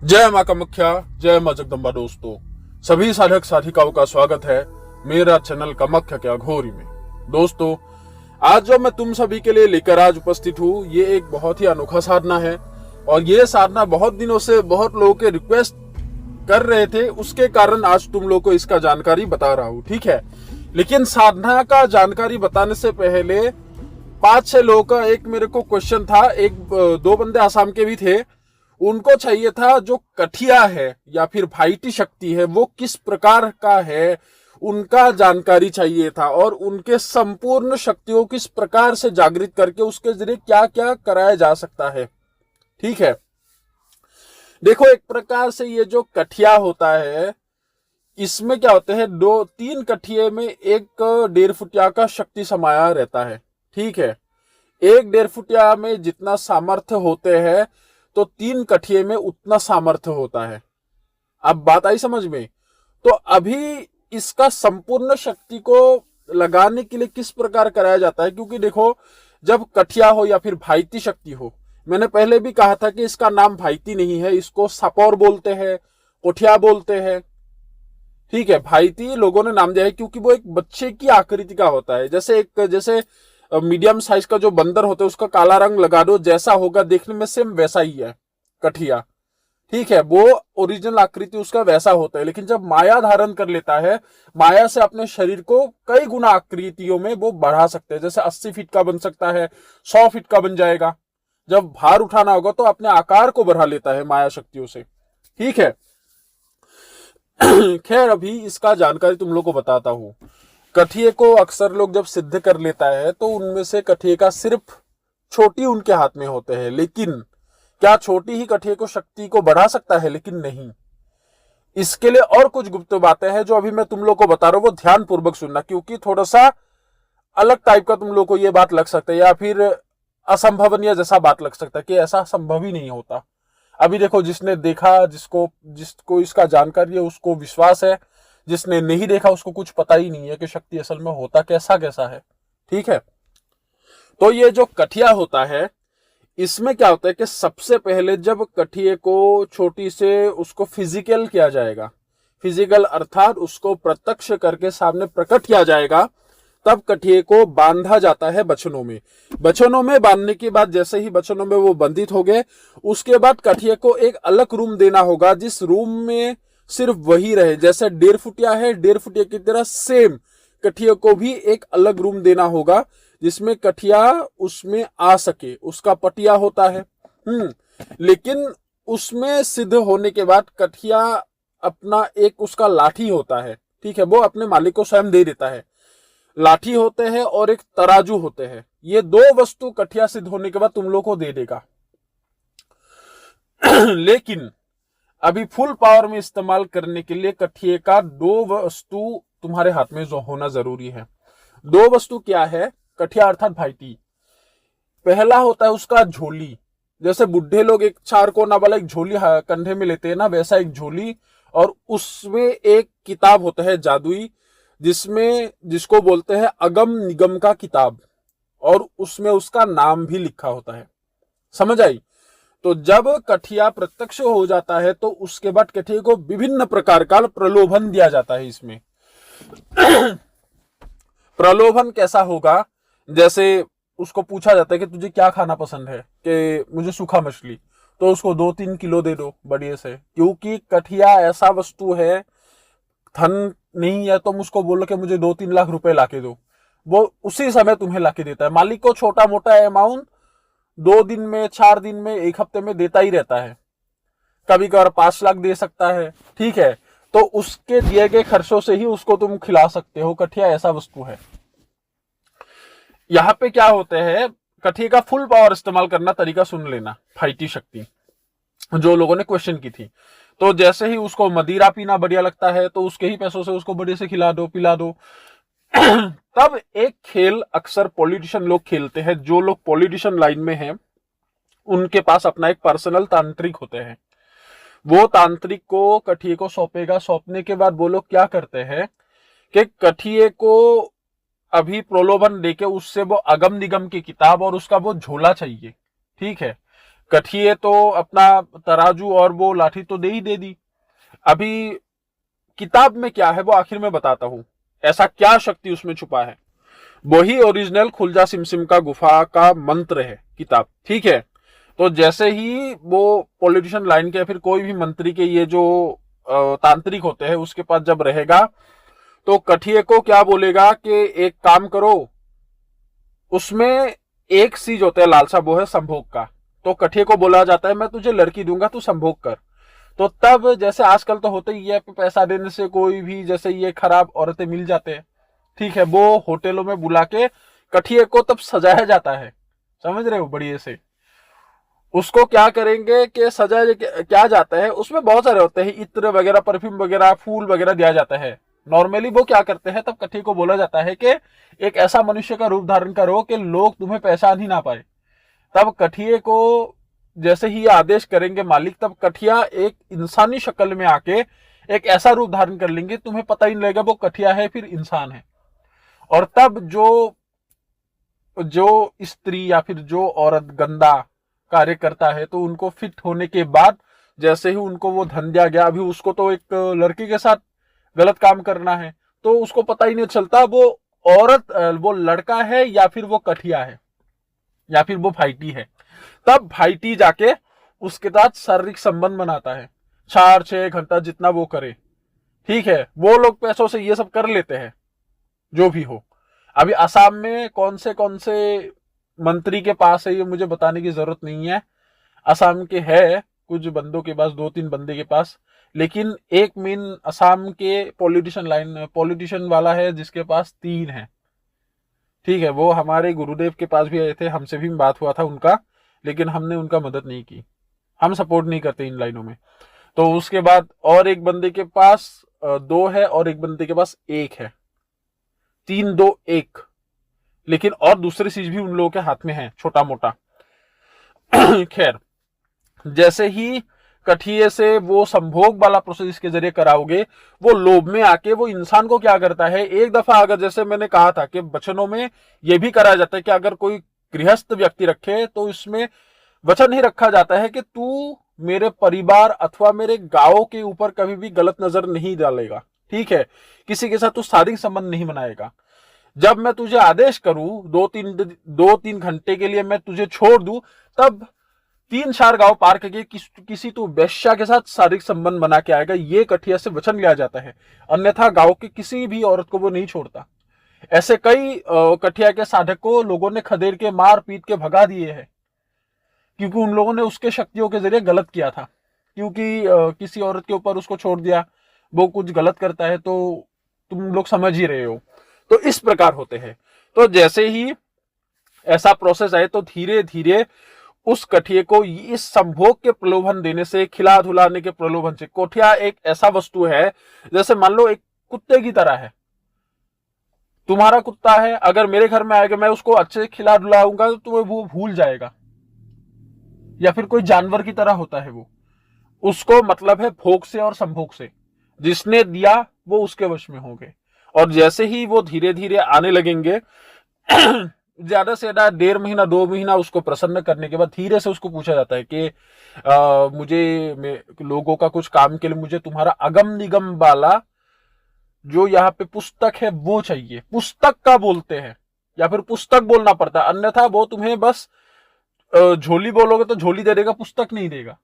जय मां कामाख्या, जय मां जगदम्बा। दोस्तों, सभी साधक साधिकाओं का स्वागत है मेरा चैनल कामाख्या के अघोरी में। दोस्तों, आज जो मैं तुम सभी के लिए लेकर आज उपस्थित हूँ, ये एक बहुत ही अनोखा साधना है। और ये साधना बहुत दिनों से बहुत लोगों के रिक्वेस्ट कर रहे थे, उसके कारण आज तुम लोगों को इसका जानकारी बता रहा हूँ। ठीक है, लेकिन साधना का जानकारी बताने से पहले 5-6 लोगों का एक मेरे को क्वेश्चन था। एक दो बंदे आसाम के भी थे, उनको चाहिए था जो कठिया है या फिर भाईटी शक्ति है वो किस प्रकार का है, उनका जानकारी चाहिए था। और उनके संपूर्ण शक्तियों किस प्रकार से जागृत करके उसके जरिए क्या क्या कराया जा सकता है। ठीक है, देखो, एक प्रकार से ये जो कठिया होता है, इसमें क्या होते हैं, 2-3 कठिए में एक 1.5 फुटिया का शक्ति समाया रहता है। ठीक है, एक 1.5 फुटिया में जितना सामर्थ्य होते हैं तो 3 कठिए में उतना सामर्थ्य होता है। अब बात आई समझ में। तो अभी इसका संपूर्ण शक्ति को लगाने के लिए किस प्रकार कराया जाता है, क्योंकि देखो, जब कठिया हो या फिर भाईती शक्ति हो, मैंने पहले भी कहा था कि इसका नाम भाईती नहीं है, इसको सपौर बोलते हैं, कोठिया बोलते हैं। ठीक है, भाईती लोगों ने नाम दिया है क्योंकि वो एक बच्चे की आकृति का होता है। जैसे मीडियम साइज का जो बंदर होता है उसका काला रंग लगा दो, जैसा होगा देखने में सेम वैसा ही है कठिया। ठीक है, वो ओरिजिनल आकृति उसका वैसा होता है। लेकिन जब माया धारण कर लेता है, माया से अपने शरीर को कई गुना आकृतियों में वो बढ़ा सकते हैं। जैसे 80 फीट का बन सकता है, 100 फीट का बन जाएगा। जब भार उठाना होगा तो अपने आकार को बढ़ा लेता है माया शक्तियों से। ठीक है, खैर अभी इसका जानकारी तुम लोग को बताता हूं। कठिए को अक्सर लोग जब सिद्ध कर लेता है तो उनमें से कठिए का सिर्फ छोटी उनके हाथ में होते हैं। लेकिन क्या छोटी ही कठिए को शक्ति को बढ़ा सकता है? लेकिन नहीं। इसके लिए और कुछ गुप्त बातें हैं जो अभी मैं तुम लोग को बता रहा हूं, वो ध्यान पूर्वक सुनना, क्योंकि थोड़ा सा अलग टाइप का तुम लोग को ये बात लग सकता है या फिर असंभवनीय जैसा बात लग सकता है कि ऐसा संभव ही नहीं होता। अभी देखो, जिसने देखा, जिसको इसका जानकारी है उसको विश्वास है, जिसने नहीं देखा उसको कुछ पता ही नहीं है कि शक्ति असल में होता कैसा कैसा है। ठीक है, तो ये जो कठिया होता है, इसमें क्या होता है कि सबसे पहले जब कठिए को छोटी से उसको फिजिकल किया जाएगा, फिजिकल अर्थात उसको प्रत्यक्ष करके सामने प्रकट किया जाएगा, तब कठिए को बांधा जाता है बछनों में। बछनों में बांधने के बाद जैसे ही बछनों में वो बंधित हो गए, उसके बाद कठिए को एक अलग रूम देना होगा, जिस रूम में सिर्फ वही रहे। जैसे 1.5 फुटिया है, 1.5 फुटिया की तरह सेम कठिए को भी एक अलग रूम देना होगा जिसमें कठिया उसमें आ सके। उसका पटिया होता है। लेकिन उसमें सिद्ध होने के बाद कठिया अपना एक उसका लाठी होता है। ठीक है, वो अपने मालिक को स्वयं दे देता है। लाठी होते हैं और एक तराजू होते हैं। ये 2 वस्तु कठिया सिद्ध होने के बाद तुम लोग को दे देगा। लेकिन अभी फुल पावर में इस्तेमाल करने के लिए कठिए का 2 वस्तु तुम्हारे हाथ में जो होना जरूरी है। 2 वस्तु क्या है? कठिया अर्थात भाईटी। पहला होता है उसका झोली। जैसे बुढ़े लोग एक 4 कोना वाला एक झोली कंधे में लेते हैं ना, वैसा एक झोली। और उसमें एक किताब होता है जादुई, जिसको बोलते हैं अगम निगम का किताब, और उसमें उसका नाम भी लिखा होता है। समझ आई? तो जब कठिया प्रत्यक्ष हो जाता है तो उसके बाद कठिया को विभिन्न प्रकार का प्रलोभन दिया जाता है। इसमें प्रलोभन कैसा होगा? जैसे उसको पूछा जाता है कि तुझे क्या खाना पसंद है, कि मुझे सूखा मछली, तो उसको 2-3 किलो दे दो बढ़िया से, क्योंकि कठिया ऐसा वस्तु है, धन नहीं है, तुम उसको बोलो कि मुझे 2-3 लाख रुपए लाके दो, वो उसी समय तुम्हें लाके देता है। मालिक को छोटा मोटा अमाउंट 2 दिन में, 4 दिन में, 1 हफ्ते में देता ही रहता है। कभी कभार 5 लाख दे सकता है। ठीक है, तो उसके दिए गए खर्चों से ही उसको तुम खिला सकते हो। कठिया ऐसा वस्तु है। यहाँ पे क्या होते हैं, कठिया का फुल पावर इस्तेमाल करना तरीका सुन लेना। भाईटी शक्ति जो लोगों ने क्वेश्चन की थी, तो जैसे ही उसको मदिरा पीना बढ़िया लगता है तो उसके ही पैसों से उसको बढ़िया से खिला दो, पिला दो। तब एक खेल अक्सर पॉलिटिशियन लोग खेलते हैं। जो लोग पॉलिटिशियन लाइन में हैं उनके पास अपना एक पर्सनल तांत्रिक होते हैं। वो तांत्रिक को कठिए को सौंपेगा। सौंपने के बाद वो लोग क्या करते हैं कि कठिए को अभी प्रलोभन देके उससे वो अगम निगम की किताब और उसका वो झोला चाहिए। ठीक है, कठिए तो अपना तराजू और वो लाठी तो दे ही दे दी। अभी किताब में क्या है वो आखिर में बताता हूं, ऐसा क्या शक्ति उसमें छुपा है। वही ओरिजिनल खुलजा सिमसिम का गुफा का मंत्र है किताब, ठीक है। तो जैसे ही वो पॉलिटिशियन लाइन के या फिर कोई भी मंत्री के ये जो तांत्रिक होते हैं उसके पास जब रहेगा, तो कठिए को क्या बोलेगा कि एक काम करो, उसमें एक चीज होता है लालसा, वो है संभोग का। तो कठिए को बोला जाता है मैं तुझे लड़की दूंगा, तू संभोग कर। तो तब जैसे आजकल तो होते ही है, पैसा देने से कोई भी जैसे ये खराब औरतें मिल जाते हैं, ठीक है, वो होटलों में बुला के कठिए को तब सजाया जाता है, समझ रहे हो, बढ़िया से। उसको क्या करेंगे कि सजाया क्या जाता है, उसमें बहुत सारे होते हैं, इत्र वगैरह, परफ्यूम वगैरह, फूल वगैरह दिया जाता है। नॉर्मली वो क्या करते हैं, तब कठिए को बोला जाता है कि एक ऐसा मनुष्य का रूप धारण करो कि लोग तुम्हें पहचान ही ना पाए। तब कठिए को जैसे ही आदेश करेंगे मालिक, तब कठिया एक इंसानी शक्ल में आके एक ऐसा रूप धारण कर लेंगे, तुम्हें पता ही नहीं लगेगा वो कठिया है फिर इंसान है। और तब जो जो स्त्री या फिर जो औरत गंदा कार्य करता है, तो उनको फिट होने के बाद जैसे ही उनको वो धन दिया गया, अभी उसको तो एक लड़की के साथ गलत काम करना है, तो उसको पता ही नहीं चलता वो औरत, वो लड़का है या फिर वो कठिया है या फिर वो भाईटी है। तब भाईटी जाके उसके साथ शारीरिक संबंध बनाता है, 4-6 घंटा जितना वो करे, ठीक है। वो लोग पैसों से ये सब कर लेते हैं, जो भी हो। अभी असम में कौन से मंत्री के पास है ये मुझे बताने की जरूरत नहीं है, असम के है कुछ बंदों के पास, 2-3 बंदे के पास। लेकिन एक मेन असम के पॉलिटिशियन वाला है जिसके पास 3 है, ठीक है। वो हमारे गुरुदेव के पास भी आए थे, हमसे भी बात हुआ था उनका, लेकिन हमने उनका मदद नहीं की, हम सपोर्ट नहीं करते इन लाइनों में। तो उसके बाद और एक बंदे के पास 2 है और एक बंदे के पास 1 है, 3-2-1। लेकिन और दूसरी चीज भी उन लोगों के हाथ में है, छोटा मोटा। खैर, जैसे ही कठिए से वो संभोग वाला प्रोसेस के जरिए कराओगे, वो लोभ में आके वो इंसान को क्या करता है, एक दफा अगर जैसे मैंने कहा था कि वचनों में ये भी कराया जाता है कि अगर कोई गृहस्थ व्यक्ति रखे तो इसमें वचन ही रखा जाता है कि तू मेरे परिवार अथवा मेरे गांव के ऊपर कभी भी गलत नजर नहीं डालेगा, ठीक है। किसी के साथ तू शारीरिक संबंध नहीं बनाएगा। जब मैं तुझे आदेश करूं 2-3 घंटे के लिए मैं तुझे छोड़ दूं, तब 3-4 गांव पार करके किसी तो वेश्या के साथ शारीरिक संबंध बना के आएगा, ये कठिया से वचन लिया जाता है। अन्यथा गांव की किसी भी औरत को वो नहीं छोड़ता। ऐसे कई कठिया के साधक को लोगों ने खदेड़ के मार पीट के भगा दिए हैं, क्योंकि उन लोगों ने उसके शक्तियों के जरिए गलत किया था। क्योंकि किसी औरत के ऊपर उसको छोड़ दिया, वो कुछ गलत करता है, तो तुम लोग समझ ही रहे हो। तो इस प्रकार होते हैं। तो जैसे ही ऐसा प्रोसेस आए, तो धीरे धीरे उस कठिए को इस संभोग के प्रलोभन देने से, खिला धुलाने के प्रलोभन से, कोठिया एक ऐसा वस्तु है जैसे मान लो एक कुत्ते की तरह है। तुम्हारा कुत्ता है, अगर मेरे घर में आएगा, मैं उसको अच्छे से खिला धुलाऊंगा तो वो भूल जाएगा, या फिर कोई जानवर की तरह होता है वो। उसको मतलब है भोग से और संभोग से, जिसने दिया वो उसके वश में हो गए। और जैसे ही वो धीरे धीरे आने लगेंगे, ज्यादा से ज्यादा 1.5 महीना 2 महीना उसको प्रसन्न करने के बाद धीरे से उसको पूछा जाता है कि मुझे लोगों का कुछ काम के लिए मुझे तुम्हारा अगम निगम वाला जो यहाँ पे पुस्तक है वो चाहिए। पुस्तक का बोलते हैं या फिर पुस्तक बोलना पड़ता है, अन्यथा वो तुम्हें बस झोली बोलोगे तो झोली दे देगा, पुस्तक नहीं देगा।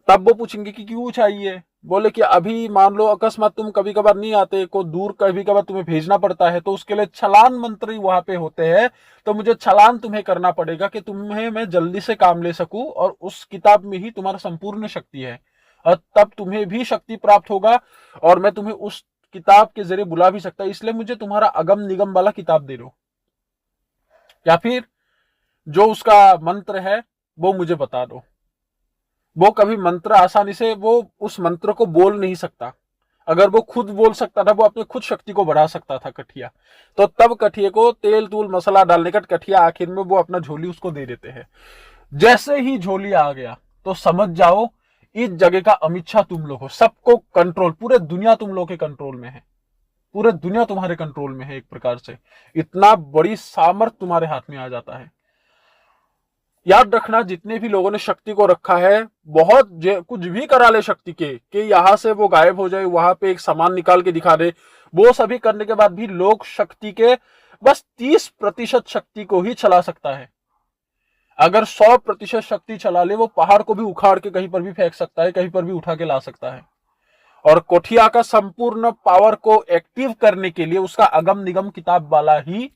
तब वो पूछेंगे कि क्यों चाहिए, बोले कि अभी मान लो अकस्मात तुम कभी कभार नहीं आते, को दूर कभी कभार तुम्हें भेजना पड़ता है, तो उसके लिए छलान मंत्री वहां पे होते हैं, तो मुझे छलान तुम्हें करना पड़ेगा कि तुम्हें मैं जल्दी से काम ले सकूं, और उस किताब में ही तुम्हारा संपूर्ण शक्ति है, और तब तुम्हें भी शक्ति प्राप्त होगा, और मैं तुम्हें उस किताब के जरिए बुला भी सकता, इसलिए मुझे तुम्हारा अगम निगम वाला किताब दे दो, या फिर जो उसका मंत्र है वो मुझे बता दो। वो कभी मंत्र आसानी से वो उस मंत्र को बोल नहीं सकता, अगर वो खुद बोल सकता था वो अपने खुद शक्ति को बढ़ा सकता था कठिया। तो तब कठिया को तेल तूल मसाला डालने का कठिया आखिर में वो अपना झोली उसको दे देते हैं। जैसे ही झोली आ गया तो समझ जाओ इस जगह का अमिच्छा तुम लोग हो, सबको कंट्रोल, पूरे दुनिया तुम लोग के कंट्रोल में है, पूरे दुनिया तुम्हारे कंट्रोल में है। एक प्रकार से इतना बड़ी सामर्थ तुम्हारे हाथ में आ जाता है। याद रखना, जितने भी लोगों ने शक्ति को रखा है, कुछ भी करा ले शक्ति के कि यहां से वो गायब हो जाए, वहां पे एक सामान निकाल के दिखा दे, वो सभी करने के बाद भी लोग शक्ति के बस 30% शक्ति को ही चला सकता है। अगर 100% शक्ति चला ले, वो पहाड़ को भी उखाड़ के कहीं पर भी फेंक सकता है, कहीं पर भी उठा के ला सकता है। और कोठिया का संपूर्ण पावर को एक्टिव करने के लिए उसका अगम निगम किताब वाला ही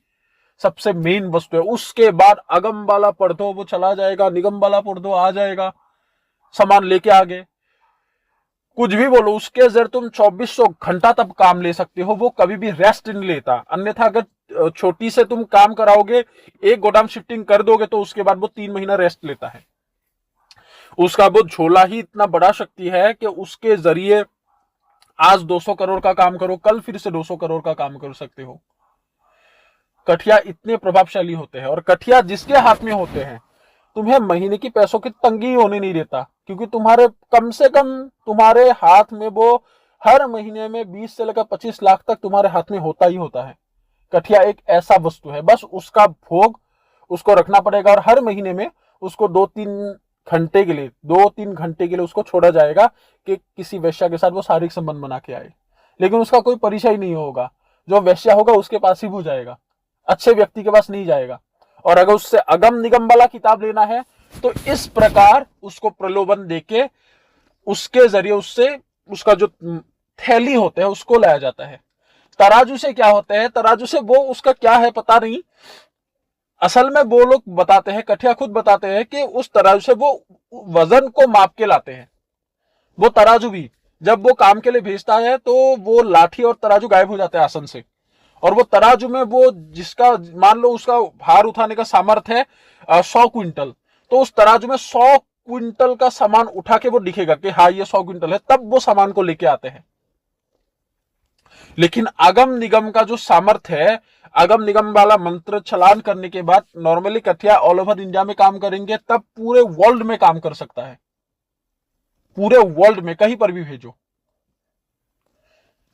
सबसे मेन वस्तु है। उसके बाद अगम वाला पढ़ दो, वो चला जाएगा, निगम वाला पढ़ दो, आ जाएगा, सामान लेके आगे। कुछ भी बोलो, उसके जरिए तुम 2400 घंटा तब काम ले सकते हो, वो कभी भी रेस्ट नहीं लेता। अन्यथा अगर छोटी से तुम काम कराओगे, एक गोदाम शिफ्टिंग कर दोगे, तो उसके बाद वो 3 महीना रेस्ट लेता है। उसका वो झोला ही इतना बड़ा शक्ति है कि उसके जरिए आज 200 करोड़ का काम करो, कल फिर से 200 करोड़ का काम कर सकते हो। कठिया इतने प्रभावशाली होते हैं, और कठिया जिसके हाथ में होते हैं, तुम्हें महीने की पैसों की तंगी होने नहीं देता, क्योंकि तुम्हारे कम से कम तुम्हारे हाथ में वो हर महीने में 20 से लेकर 25 लाख तक तुम्हारे हाथ में होता ही होता है। कठिया एक ऐसा वस्तु है, बस उसका भोग उसको रखना पड़ेगा, और हर महीने में उसको 2-3 घंटे के लिए उसको छोड़ा जाएगा कि किसी वैश्या के साथ वो शारीरिक संबंध बना के आए। लेकिन उसका कोई परिचय नहीं होगा, जो वैश्या होगा उसके पास ही वो जाएगा, अच्छे व्यक्ति के पास नहीं जाएगा। और अगर उससे अगम निगम वाला किताब लेना है, तो इस प्रकार उसको प्रलोभन देके उसके जरिए उससे उसका जो थैली होता है उसको लाया जाता है। तराजू से क्या होता है, तराजू से वो उसका क्या है पता नहीं, असल में वो लोग बताते हैं, कठिया खुद बताते हैं कि उस तराजू से वो वजन को माप के लाते हैं। वो तराजू भी जब वो काम के लिए भेजता है, तो वो लाठी और तराजू गायब हो जाते हैं आसन से, और वो तराजू में वो जिसका मान लो उसका भार उठाने का सामर्थ्य है 100 क्विंटल, तो उस तराजू में 100 क्विंटल का सामान उठा के वो दिखेगा कि हाँ ये 100 क्विंटल है, तब वो सामान को लेके आते हैं। लेकिन अगम निगम का जो सामर्थ्य है, अगम निगम वाला मंत्र चलान करने के बाद नॉर्मली कठिया ऑल ओवर इंडिया में काम करेंगे, तब पूरे वर्ल्ड में काम कर सकता है, पूरे वर्ल्ड में कहीं पर भी भेजो।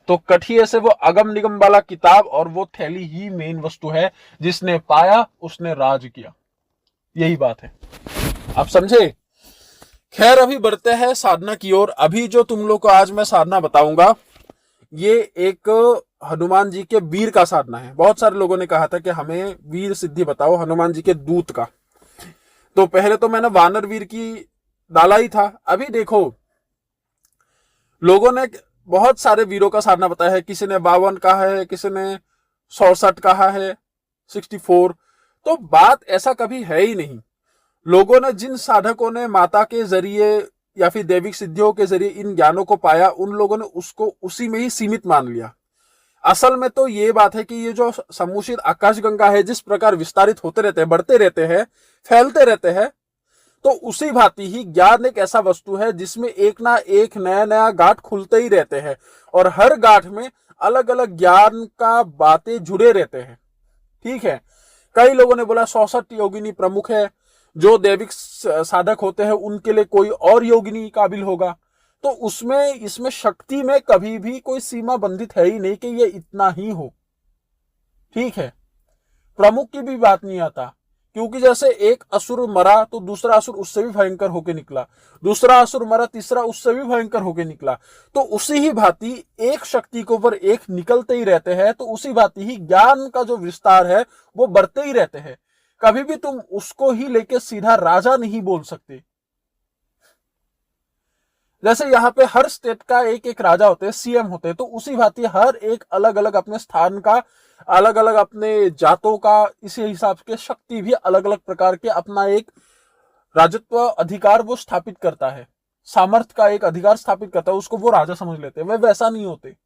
तो कठिए से वो अगम निगम वाला किताब और वो थैली ही मेन वस्तु है, जिसने पाया उसने राज किया, यही बात है। आप समझे? खैर, अभी बढ़ते हैं साधना की ओर। अभी जो तुम लोग को आज मैं साधना बताऊंगा, ये एक हनुमान जी के वीर का साधना है। बहुत सारे लोगों ने कहा था कि हमें वीर सिद्धि बताओ हनुमान जी के दूत का। तो पहले तो मैंने वानर वीर की डाला ही था। अभी देखो, लोगों ने बहुत सारे वीरों का साधना बताया है। किसी ने 52 कहा है, किसी ने 64 कहा है, 64। तो बात ऐसा कभी है ही नहीं। लोगों ने, जिन साधकों ने माता के जरिए या फिर दैविक सिद्धियों के जरिए इन ज्ञानों को पाया, उन लोगों ने उसको उसी में ही सीमित मान लिया। असल में तो ये बात है कि ये जो सम्मूषित आकाशगंगा है, जिस प्रकार विस्तारित होते रहते हैं, बढ़ते रहते हैं, फैलते रहते हैं, तो उसी भांति ही ज्ञान एक ऐसा वस्तु है जिसमें एक ना एक नया नया गांठ खुलते ही रहते हैं, और हर गांठ में अलग अलग ज्ञान का बातें जुड़े रहते हैं। ठीक है, कई लोगों ने बोला 64 योगिनी प्रमुख है, जो दैविक साधक होते हैं उनके लिए कोई और योगिनी काबिल होगा। तो उसमें इसमें शक्ति में कभी भी कोई सीमा बंधित है ही नहीं कि ये इतना ही हो। ठीक है, प्रमुख की भी बात नहीं आता, क्योंकि जैसे एक असुर मरा तो दूसरा असुर उससे भी भयंकर होकर निकला, दूसरा असुर मरा तीसरा उससे भी भयंकर होकर निकला। तो उसी ही भांति एक शक्ति के ऊपर एक निकलते ही रहते हैं, तो उसी भांति ही ज्ञान का जो विस्तार है वो बढ़ते ही रहते हैं। कभी भी तुम उसको ही लेके सीधा राजा नहीं बोल सकते। जैसे यहाँ पे हर स्टेट का एक एक राजा होते हैं, सीएम होते हैं, तो उसी भांति हर एक अलग अलग अपने स्थान का, अलग अलग अपने जातों का, इसी हिसाब के शक्ति भी अलग अलग प्रकार के अपना एक राजत्व अधिकार वो स्थापित करता है, सामर्थ्य का एक अधिकार स्थापित करता है, उसको वो राजा समझ लेते हैं। वे वैसा नहीं होते।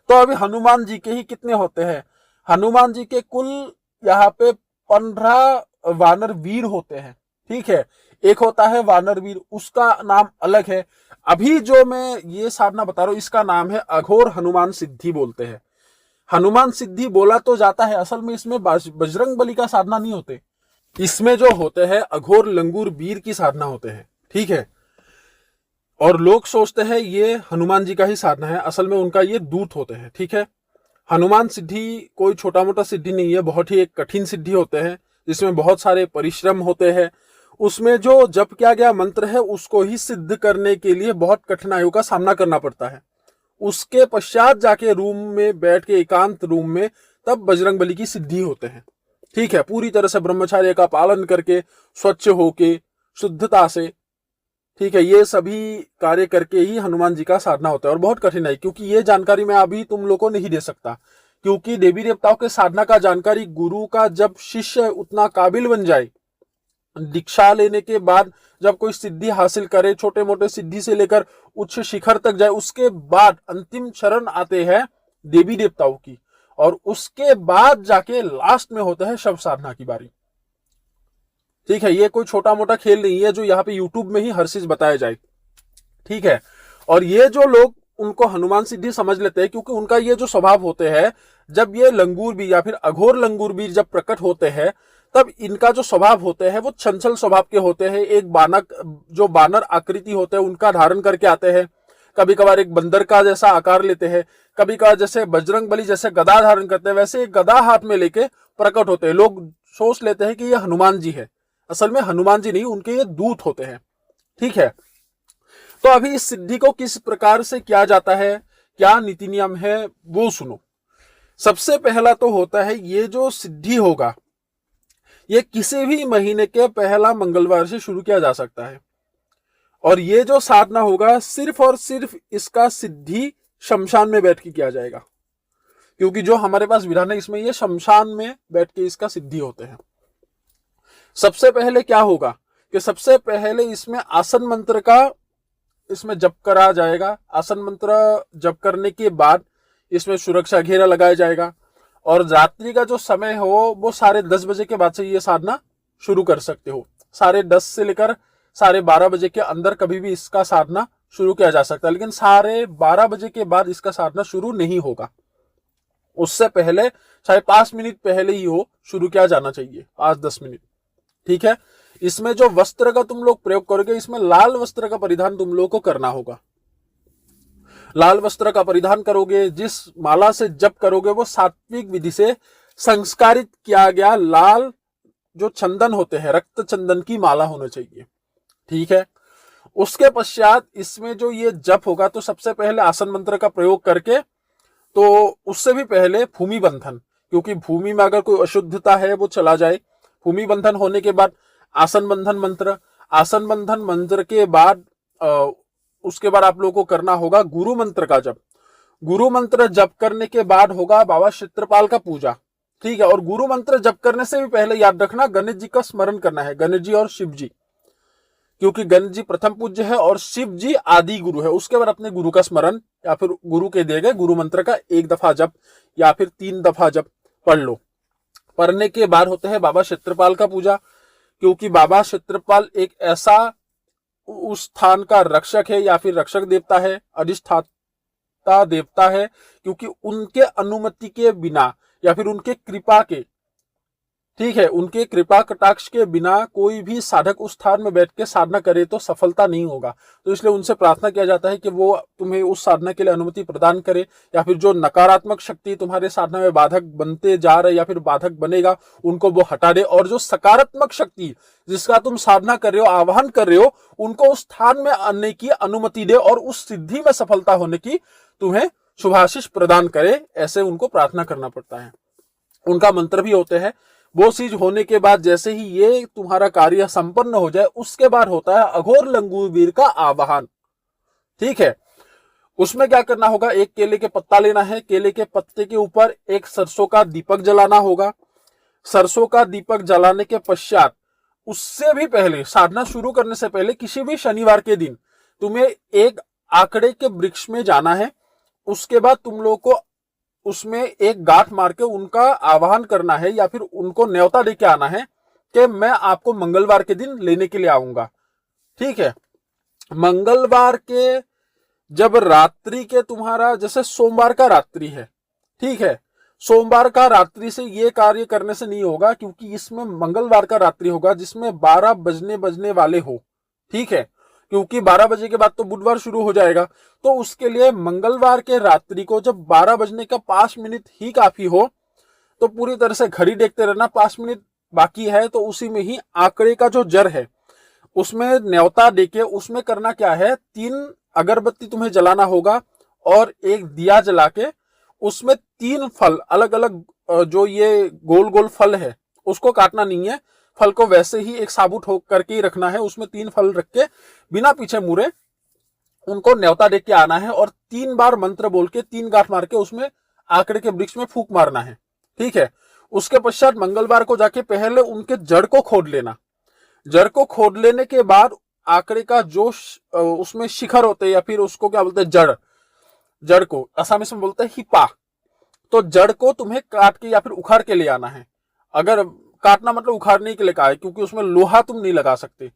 तो अभी हनुमान जी के ही कितने होते हैं? हनुमान जी के कुल यहाँ पे 15 वानर वीर होते हैं। ठीक है, एक होता है वानर वीर, उसका नाम अलग है। अभी जो मैं ये साधना बता रहा हूं, इसका नाम है अघोर हनुमान सिद्धि बोलते हैं। हनुमान सिद्धि बोला तो जाता है, असल में इसमें बजरंग बली का साधना नहीं होते। इसमें जो होते हैं अघोर लंगूर वीर की साधना होते हैं। ठीक है, और लोग सोचते हैं ये हनुमान जी का ही साधना है, असल में उनका ये दूत होते हैं। ठीक है, हनुमान सिद्धि कोई छोटा मोटा सिद्धि नहीं है, बहुत ही एक कठिन सिद्धि होते हैं, जिसमें बहुत सारे परिश्रम होते हैं। उसमें जो जप किया गया मंत्र है उसको ही सिद्ध करने के लिए बहुत कठिनाइयों का सामना करना पड़ता है। उसके पश्चात जाके रूम में बैठ के, एकांत रूम में, तब बजरंगबली की सिद्धि होते हैं। ठीक है, पूरी तरह से ब्रह्मचर्य का पालन करके, स्वच्छ होके, शुद्धता से, ठीक है, ये सभी कार्य करके ही हनुमान जी का साधना होता है। और बहुत कठिन है, क्योंकि ये जानकारी मैं अभी तुम लोगों को नहीं दे सकता, क्योंकि देवी देवताओं के साधना का जानकारी गुरु का जब शिष्य उतना काबिल बन जाए, दीक्षा लेने के बाद जब कोई सिद्धि हासिल करे, छोटे मोटे सिद्धि से लेकर उच्च शिखर तक जाए, उसके बाद अंतिम चरण आते हैं देवी देवताओं की, और उसके बाद जाके लास्ट में होता है शव साधना की बारी। ठीक है, ये कोई छोटा मोटा खेल नहीं है जो यहाँ पे यूट्यूब में ही हर चीज बताया जाए। ठीक है, और ये जो लोग उनको हनुमान सिद्धि समझ लेते हैं, क्योंकि उनका ये जो स्वभाव होते हैं, जब ये लंगूर बीर या फिर अघोर लंगूर बीर जब प्रकट होते हैं, तब इनका जो स्वभाव होते हैं वो चंचल स्वभाव के होते हैं। एक बानर आकृति होते हैं उनका धारण करके आते हैं, कभी कभार एक बंदर का जैसा आकार लेते हैं, कभी कभार जैसे बजरंगबली जैसे गदा धारण करते हैं वैसे एक गदा हाथ में लेके प्रकट होते हैं। लोग सोच लेते हैं कि ये हनुमान जी है, असल में हनुमान जी नहीं, उनके ये दूत होते हैं। ठीक है, तो अभी इस सिद्धि को किस प्रकार से किया जाता है, क्या नीति नियम है, वो सुनो। सबसे पहला तो होता है, ये जो सिद्धि होगा ये किसी भी महीने के पहला मंगलवार से शुरू किया जा सकता है, और ये जो साधना होगा सिर्फ और सिर्फ इसका सिद्धि शमशान में बैठ के किया जाएगा, क्योंकि जो हमारे पास विधान है इसमें ये शमशान में बैठ के इसका सिद्धि होते हैं। सबसे पहले क्या होगा कि सबसे पहले इसमें आसन मंत्र का इसमें जप करा जाएगा। आसन मंत्र जप करने के बाद इसमें सुरक्षा घेरा लगाया जाएगा, और रात्रि का जो समय हो वो 10:30 बजे के बाद से ये साधना शुरू कर सकते हो। 10:30 से लेकर 12:30 बजे के अंदर कभी भी इसका साधना शुरू किया जा सकता है, लेकिन 12:30 बजे के बाद इसका साधना शुरू नहीं होगा। उससे पहले 5 मिनट पहले ही हो शुरू किया जाना चाहिए, 5-10 मिनट। ठीक है, इसमें जो वस्त्र का तुम लोग प्रयोग करोगे, इसमें लाल वस्त्र का परिधान तुम लोग को करना होगा। लाल वस्त्र का परिधान करोगे, जिस माला से जप करोगे वो सात्विक विधि से संस्कारित किया गया लाल जो चंदन होते हैं, रक्त चंदन की माला होना चाहिए। ठीक है, उसके पश्चात इसमें जो ये जप होगा, तो सबसे पहले आसन मंत्र का प्रयोग करके, तो उससे भी पहले भूमि बंधन, क्योंकि भूमि में अगर कोई अशुद्धता है वो चला जाए। भूमि बंधन होने के बाद आसन बंधन मंत्र, आसन बंधन मंत्र के बाद उसके बाद आप लोगों को करना होगा गुरु मंत्र का जप। गुरु मंत्र जप करने के बाद होगा बाबा क्षेत्रपाल का पूजा। ठीक है, और गुरु मंत्र जप करने से भी पहले याद रखना गणेश जी का स्मरण करना है, गणेश जी और शिव जी, क्योंकि गणेश जी प्रथम पूज्य है और शिव जी आदि गुरु है। उसके बाद अपने गुरु का स्मरण या फिर गुरु के दिए गए गुरु मंत्र का 1 दफा जप या फिर 3 दफा जप पढ़ लो। पढ़ने के बाद होते हैं बाबा क्षेत्रपाल का पूजा, क्योंकि बाबा क्षेत्रपाल एक ऐसा उस स्थान का रक्षक है या फिर रक्षक देवता है, अधिष्ठाता देवता है, क्योंकि उनके अनुमति के बिना या फिर उनके कृपा के, ठीक है, उनके कृपा कटाक्ष के बिना कोई भी साधक उस स्थान में बैठ के साधना करे तो सफलता नहीं होगा। तो इसलिए उनसे प्रार्थना किया जाता है कि वो तुम्हें उस साधना के लिए अनुमति प्रदान करे, या फिर जो नकारात्मक शक्ति तुम्हारे साधना में बाधक बनते जा रहे या फिर बाधक बनेगा उनको वो हटा दे, और जो सकारात्मक शक्ति जिसका तुम साधना कर रहे हो, आवाहन कर रहे हो, उनको उस स्थान में आने की अनुमति दे और उस सिद्धि में सफलता होने की तुम्हें शुभाशीष प्रदान करे। ऐसे उनको प्रार्थना करना पड़ता है। उनका मंत्र भी होते हैं। वो चीज होने के बाद जैसे ही ये तुम्हारा कार्य संपन्न हो जाए, उसके बाद होता है अघोर लंगूर वीर का आवाहन। ठीक है, उसमें क्या करना होगा, एक केले के पत्ता लेना है, केले के पत्ते के ऊपर एक सरसों का दीपक जलाना होगा। सरसों का दीपक जलाने के पश्चात, उससे भी पहले, साधना शुरू करने से पहले किसी भी शनिवार के दिन तुम्हें एक आंकड़े के वृक्ष में जाना है। उसके बाद तुम लोग को उसमें एक गांठ मार के उनका आवाहन करना है या फिर उनको न्योता देके आना है कि मैं आपको मंगलवार के दिन लेने के लिए आऊंगा। ठीक है, मंगलवार के जब रात्रि के तुम्हारा, जैसे सोमवार का रात्रि है, ठीक है, सोमवार का रात्रि से ये कार्य करने से नहीं होगा, क्योंकि इसमें मंगलवार का रात्रि होगा जिसमें 12 बजने वाले हो। ठीक है, क्योंकि 12 बजे के बाद तो बुधवार शुरू हो जाएगा, तो उसके लिए मंगलवार के रात्रि को जब 12 बजने का 5 मिनट ही काफी हो, तो पूरी तरह से घड़ी देखते रहना। 5 मिनट बाकी है तो उसी में ही आंकड़े का जो जड़ है उसमें न्योता देके उसमें करना क्या है, 3 अगरबत्ती तुम्हें जलाना होगा और एक दिया जला के उसमें 3 फल अलग अलग, जो ये गोल गोल फल है उसको काटना नहीं है, फल को वैसे ही एक साबुत हो करके ही रखना है, उसमें 3 फल रख के बिना पीछे मुड़े उनको न्योता दे के आना है और 3 बार मंत्र बोल के 3 गांठ मार के उसमें आंकड़े के वृक्ष में फूंक मारना है। ठीक है, उसके पश्चात मंगलवार को जाके पहले उनके जड़ को खोद लेना। जड़ को खोद लेने के बाद आंकड़े का जो उसमें शिखर होते हैं या फिर उसको क्या बोलते हैं, जड़ को असमिस में बोलते हैं हिपा, तो जड़ को तुम्हें काट के या फिर उखाड़ के ले आना है। अगर काटना मतलब उखाड़ने के लिए कहा है क्योंकि उसमें लोहा तुम नहीं लगा सकते।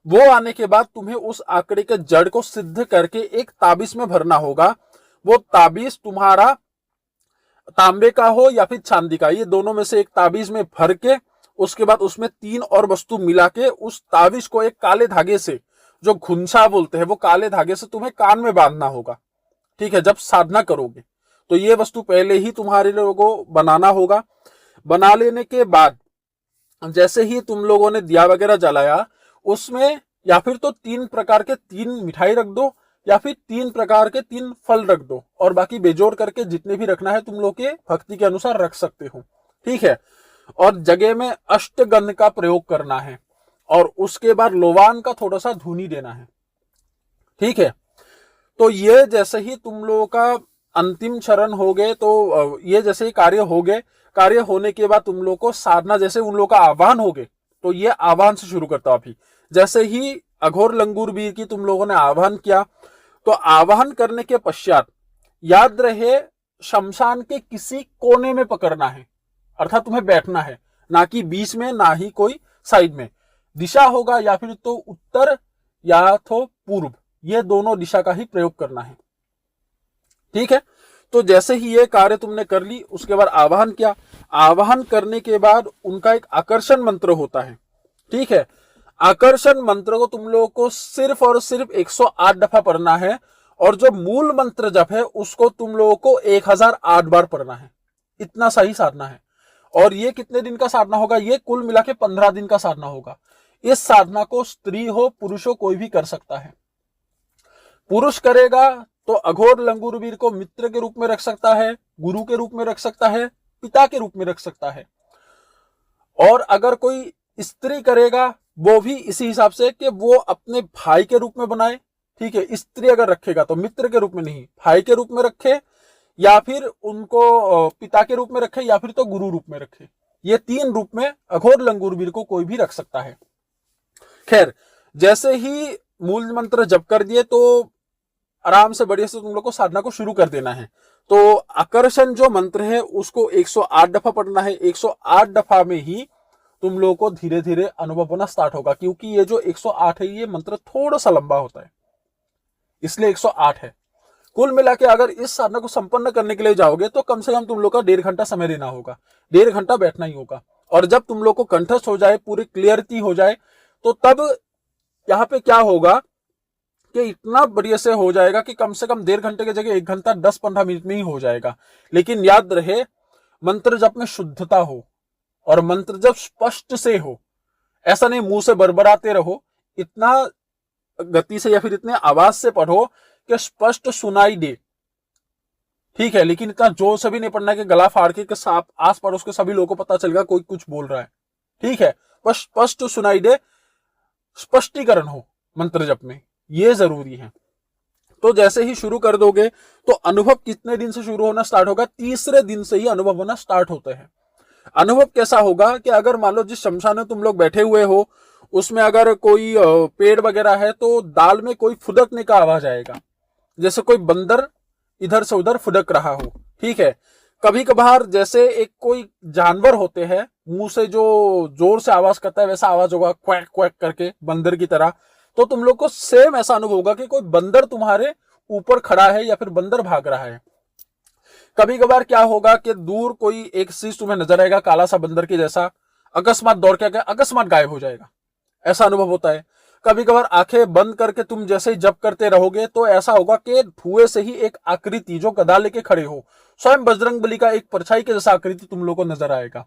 वो आने के बाद तुम्हें उस आंकड़े के जड़ को सिद्ध करके एक ताबीज में भरना होगा। वो ताबीज तुम्हारा तांबे का हो या फिर चांदी का, ये दोनों में से एक ताबीज में भर के उसके बाद उसमें 3 और वस्तु मिला के उस ताबीज को एक काले धागे से, जो घुंसा बोलते हैं, वो काले धागे से तुम्हें कान में बांधना होगा। ठीक है, जब साधना करोगे तो ये वस्तु पहले ही तुम्हारे लोगों को बनाना होगा। बना लेने के बाद जैसे ही तुम लोगों ने दिया वगैरह जलाया उसमें या फिर तो 3 प्रकार के 3 मिठाई रख दो या फिर 3 प्रकार के 3 फल रख दो और बाकी बेजोड़ करके जितने भी रखना है तुम लोग के भक्ति के अनुसार रख सकते हो। ठीक है, और जगह में अष्टगंध का प्रयोग करना है और उसके बाद लोवान का थोड़ा सा धूनी देना है। ठीक है, तो ये जैसे ही तुम लोगों का अंतिम चरण हो गए, तो ये जैसे ही कार्य हो गए, कार्य होने के बाद तुम लोग को साधना, जैसे उन लोगों का आह्वान हो गए तो ये आह्वान से शुरू करता हूं अभी। जैसे ही अघोर लंगूर वीर की तुम लोगों ने आह्वान किया तो आह्वान करने के पश्चात याद रहे शमशान के किसी कोने में पकड़ना है, अर्थात तुम्हें बैठना है, ना कि बीच में ना ही कोई साइड में। दिशा होगा या फिर तो उत्तर या तो पूर्व, ये दोनों दिशा का ही प्रयोग करना है। ठीक है, तो जैसे ही ये कार्य तुमने कर ली उसके बाद आवाहन किया। आवाहन करने के बाद उनका एक आकर्षण मंत्र होता है। ठीक है, आकर्षण मंत्र को तुम लोगों को सिर्फ और सिर्फ 108 दफा पढ़ना है और जो मूल मंत्र जप है उसको तुम लोगों को 1008 बार पढ़ना है। इतना सही साधना है। और ये कितने दिन का साधना होगा? ये कुल मिला के 15 दिन का साधना होगा। इस साधना को स्त्री हो पुरुष हो कोई भी कर सकता है। पुरुष करेगा तो अघोर लंगूर वीर को मित्र के रूप में रख सकता है, गुरु के रूप में रख सकता है, पिता के रूप में रख सकता है। और अगर कोई स्त्री करेगा वो भी इसी हिसाब से कि वो अपने भाई के रूप में बनाए। ठीक है, स्त्री अगर रखेगा तो मित्र के रूप में नहीं, भाई के रूप में रखे या फिर उनको पिता के रूप में रखे या फिर तो गुरु रूप में रखे। ये 3 रूप में अघोर लंगूर वीर को कोई भी रख सकता है। खैर, जैसे ही मूल मंत्र जप कर दिए तो आराम से बढ़िया से तुम लोग को साधना को शुरू कर देना है। तो आकर्षण जो मंत्र है उसको 108 दफा पढ़ना है। 108 दफा में ही तुम लोगों को धीरे धीरे अनुभव होना स्टार्ट होगा, क्योंकि ये जो 108 है ये मंत्र थोड़ा सा लंबा होता है, इसलिए 108 है। कुल मिला के अगर इस साधना को संपन्न करने के लिए जाओगे तो कम से कम तुम लोग का 1.5 घंटा समय देना होगा, 1.5 घंटा बैठना ही होगा। और जब तुम लोग को कंठस्थ हो जाए, पूरी क्लियरिटी हो जाए, तो तब यहाँ पे क्या होगा कि इतना बढ़िया से हो जाएगा कि कम से कम 1.5 घंटे की जगह 1 घंटा 10-15 मिनट में ही हो जाएगा। लेकिन याद रहे मंत्र जप में शुद्धता हो और मंत्र जब स्पष्ट से हो, ऐसा नहीं मुंह से बरबराते रहो, इतना गति से या फिर इतने आवाज से पढ़ो कि स्पष्ट सुनाई दे। ठीक है, लेकिन इतना जोर से भी नहीं पढ़ना कि गला फाड़ के आस पड़ोस के सभी लोगों को पता चलेगा कोई कुछ बोल रहा है। ठीक है, बस स्पष्ट सुनाई दे, स्पष्टीकरण हो मंत्र जप में, ये जरूरी है। तो जैसे ही शुरू कर दोगे तो अनुभव कितने दिन से शुरू होना स्टार्ट होगा? 3रे दिन से ही अनुभव होना स्टार्ट होते हैं। अनुभव कैसा होगा कि अगर मान लो जिस शमशान में तुम लोग बैठे हुए हो उसमें अगर कोई पेड़ वगैरह है तो दाल में कोई फुदकने का आवाज आएगा, जैसे कोई बंदर इधर से उधर फुदक रहा हो। ठीक है, कभी कभार जैसे एक कोई जानवर होते हैं मुंह से जो जोर से आवाज करता है वैसा आवाज होगा, क्वैक क्वैक करके बंदर की तरह। तो तुम लोग को सेम ऐसा अनुभव होगा कि कोई बंदर तुम्हारे ऊपर खड़ा है या फिर बंदर भाग रहा है। कभी कभार क्या होगा कि दूर कोई एक चीज तुम्हें नजर आएगा काला सा बंदर के जैसा, अकस्मात दौड़ के अकस्मात गायब हो जाएगा, ऐसा अनुभव होता है। कभी कभार आंखें बंद करके तुम जैसे ही जप करते रहोगे तो ऐसा होगा कि धुएं से ही एक आकृति जो गदा लेके खड़े हो, स्वयं बजरंगबली का एक परछाई के जैसा आकृति तुम लोग को नजर आएगा।